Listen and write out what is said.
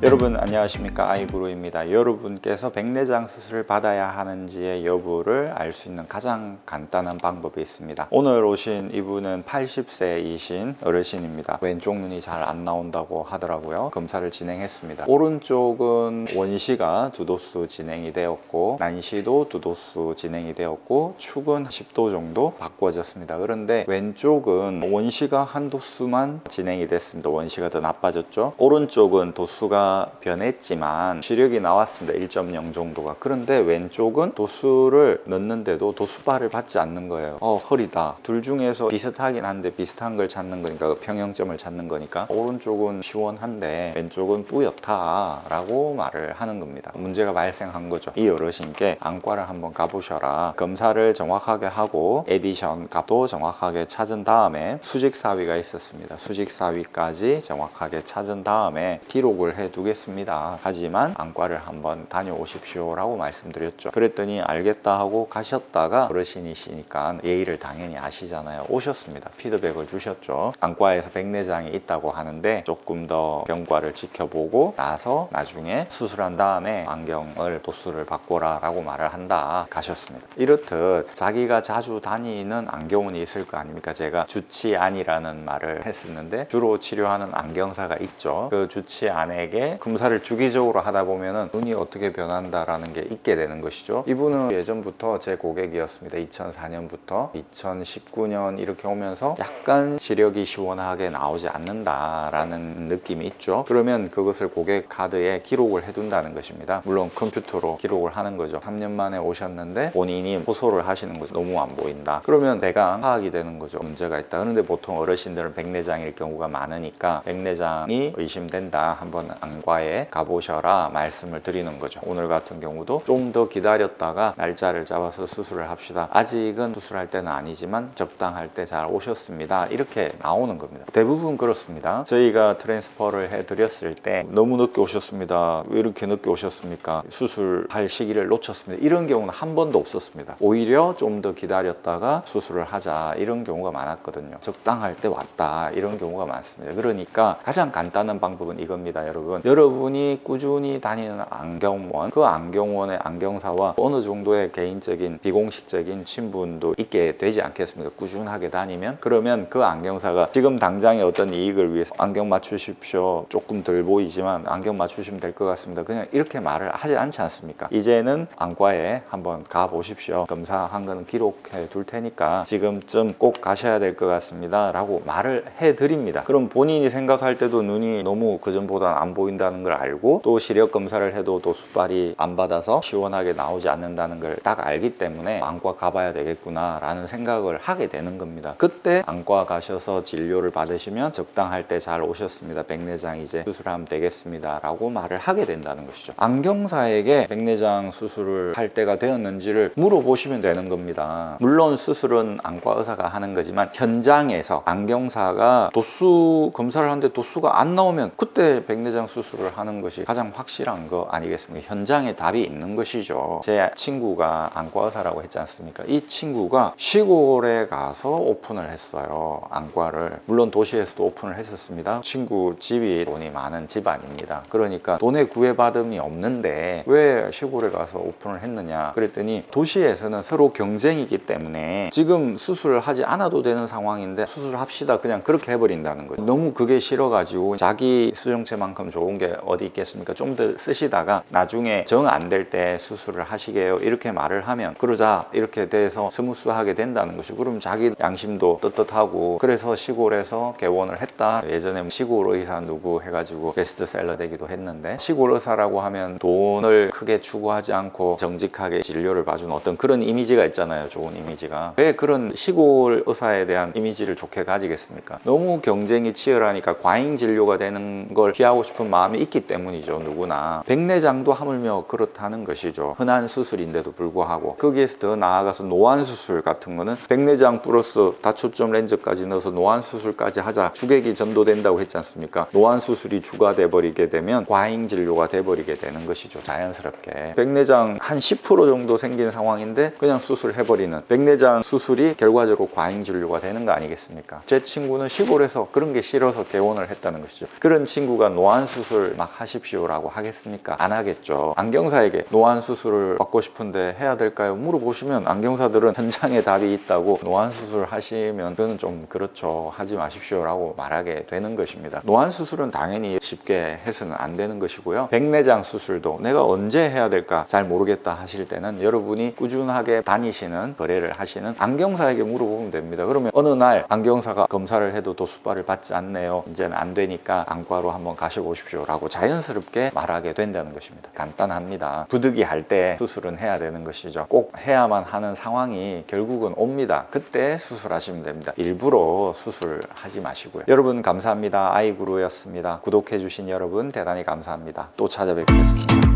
여러분 안녕하십니까, 아이구루입니다. 여러분께서 백내장 수술을 받아야 하는지의 여부를 알 수 있는 가장 간단한 방법이 있습니다. 오늘 오신 이분은 80세이신 어르신입니다. 왼쪽 눈이 잘 안 나온다고 하더라고요. 검사를 진행했습니다. 오른쪽은 원시가 2도수 진행이 되었고 난시도 2도수 진행이 되었고 축은 10도 정도 바꿔졌습니다. 그런데 왼쪽은 원시가 1도수만 진행이 됐습니다. 원시가 더 나빠졌죠. 오른쪽은 도수가 변했지만 시력이 나왔습니다. 1.0 정도가. 그런데 왼쪽은 도수를 넣는데도 도수발을 받지 않는 거예요. 허리다. 둘 중에서 비슷하긴 한데 비슷한 걸 찾는 거니까, 평형점을 찾는 거니까 오른쪽은 시원한데 왼쪽은 뿌옇다 라고 말을 하는 겁니다. 문제가 발생한 거죠. 이 어르신께 안과를 한번 가보셔라. 검사를 정확하게 하고 에디션 값도 정확하게 찾은 다음에 수직사위가 있었습니다. 수직사위까지 정확하게 찾은 다음에 기록을 해 두겠습니다. 하지만 안과를 한번 다녀오십시오 라고 말씀드렸죠. 그랬더니 알겠다 하고 가셨다가 어르신이시니까 예의를 당연히 아시잖아요. 오셨습니다. 피드백을 주셨죠. 안과에서 백내장이 있다고 하는데 조금 더 경과를 지켜보고 나서 나중에 수술한 다음에 안경을 도수를 바꿔라 라고 말을 한다. 가셨습니다. 이렇듯 자기가 자주 다니는 안경원이 있을 거 아닙니까? 제가 주치안이라는 말을 했었는데 주로 치료하는 안경사가 있죠. 그 주치안에게 검사를 주기적으로 하다 보면은 눈이 어떻게 변한다라는 게 있게 되는 것이죠. 이분은 예전부터 제 고객이었습니다. 2004년부터 2019년 이렇게 오면서 약간 시력이 시원하게 나오지 않는다라는 느낌이 있죠. 그러면 그것을 고객 카드에 기록을 해둔다는 것입니다. 물론 컴퓨터로 기록을 하는 거죠. 3년 만에 오셨는데 본인이 호소를 하시는 거죠. 너무 안 보인다. 그러면 내가 파악이 되는 거죠. 문제가 있다. 그런데 보통 어르신들은 백내장일 경우가 많으니까 백내장이 의심된다. 한번 안과에 가보셔라 말씀을 드리는 거죠. 오늘 같은 경우도 좀 더 기다렸다가 날짜를 잡아서 수술을 합시다. 아직은 수술할 때는 아니지만 적당할 때 잘 오셨습니다. 이렇게 나오는 겁니다. 대부분 그렇습니다. 저희가 트랜스퍼를 해드렸을 때 너무 늦게 오셨습니다. 왜 이렇게 늦게 오셨습니까? 수술할 시기를 놓쳤습니다. 이런 경우는 한 번도 없었습니다. 오히려 좀 더 기다렸다가 수술을 하자 이런 경우가 많았거든요. 적당할 때 왔다 이런 경우가 많습니다. 그러니까 가장 간단한 방법은 이겁니다. 여러분이 꾸준히 다니는 안경원, 그 안경원의 안경사와 어느 정도의 개인적인 비공식적인 친분도 있게 되지 않겠습니까? 꾸준하게 다니면. 그러면 그 안경사가 지금 당장의 어떤 이익을 위해서 안경 맞추십시오, 조금 덜 보이지만 안경 맞추시면 될 것 같습니다, 그냥 이렇게 말을 하지 않지 않습니까? 이제는 안과에 한번 가보십시오. 검사한 거는 기록해 둘 테니까 지금쯤 꼭 가셔야 될 것 같습니다 라고 말을 해드립니다. 그럼 본인이 생각할 때도 눈이 너무 그전보다는 안 보인다는 걸 알고, 또 시력 검사를 해도 도수발이 안 받아서 시원하게 나오지 않는다는 걸 딱 알기 때문에 안과 가봐야 되겠구나 라는 생각을 하게 되는 겁니다. 그때 안과 가셔서 진료를 받으시면 적당할 때 잘 오셨습니다, 백내장 이제 수술하면 되겠습니다 라고 말을 하게 된다는 것이죠. 안경사에게 백내장 수술을 할 때가 되었는지를 물어보시면 되는 겁니다. 물론 수술은 안과 의사가 하는 거지만 현장에서 안경사가 도수 검사를 하는데 도수가 안 나오면 그때 백내장 수술을 하는 것이 가장 확실한 거 아니겠습니까? 현장에 답이 있는 것이죠. 제 친구가 안과 의사라고 했지 않습니까? 이 친구가 시골에 가서 오픈을 했어요, 안과를. 물론 도시에서도 오픈을 했었습니다. 친구 집이 돈이 많은 집안입니다. 그러니까 돈에 구애받음이 없는데 왜 시골에 가서 오픈을 했느냐 그랬더니, 도시에서는 서로 경쟁이기 때문에 지금 수술을 하지 않아도 되는 상황인데 수술을 합시다 그냥 그렇게 해버린다는 거죠. 너무 그게 싫어가지고 자기 수정체만큼 좋은 게 어디 있겠습니까? 좀 더 쓰시다가 나중에 정 안 될 때 수술을 하시게요 이렇게 말을 하면, 그러자 이렇게 돼서 스무스하게 된다는 것이죠. 그럼 자기 양심도 떳떳하고, 그래서 시골에서 개원을 했다. 예전에 시골 의사 누구 해가지고 베스트셀러 되기도 했는데, 시골 의사라고 하면 돈을 크게 추구하지 않고 정직하게 진료를 봐주는 어떤 그런 이미지가 있잖아요. 좋은 이미지가. 왜 그런 시골 의사에 대한 이미지를 좋게 가지겠습니까? 너무 경쟁이 치열하니까 과잉 진료가 되는 걸 피하고 싶은 마음이 있기 때문이죠. 누구나. 백내장도 하물며 그렇다는 것이죠. 흔한 수술인데도 불구하고. 거기에서 더 나아가서 노안 수술 같은 거는 백내장 플러스 다초점 렌즈까지 넣어서 노안 수술까지 하자, 주객이 전도된다고 했지 않습니까? 노안 수술이 주가 돼버리게 되면 과잉 진료가 돼버리게 되는 것이죠. 자연스럽게. 백내장 한 10% 정도 생긴 상황인데 그냥 수술해버리는, 백내장 수술이 결과적으로 과잉 진료가 되는 거 아니겠습니까? 제 친구는 시골에서 그런 게 싫어서 개원을 했다는 것이죠. 그런 친구가 노안 수술 수술 막 하십시오라고 하겠습니까? 안 하겠죠. 안경사에게 노안 수술을 받고 싶은데 해야 될까요? 물어보시면 안경사들은 현장에 답이 있다고 노안 수술 하시면 그건 좀 그렇죠. 하지 마십시오라고 말하게 되는 것입니다. 노안 수술은 당연히 쉽게 해서는 안 되는 것이고요. 백내장 수술도 내가 언제 해야 될까 잘 모르겠다 하실 때는 여러분이 꾸준하게 다니시는 거래를 하시는 안경사에게 물어보면 됩니다. 그러면 어느 날 안경사가 검사를 해도 도수발을 받지 않네요. 이제는 안 되니까 안과로 한번 가셔보십시오 라고 자연스럽게 말하게 된다는 것입니다. 간단합니다. 부득이할 때 수술은 해야 되는 것이죠. 꼭 해야만 하는 상황이 결국은 옵니다. 그때 수술하시면 됩니다. 일부러 수술하지 마시고요. 여러분 감사합니다. 아이구루였습니다. 구독해주신 여러분 대단히 감사합니다. 또 찾아뵙겠습니다.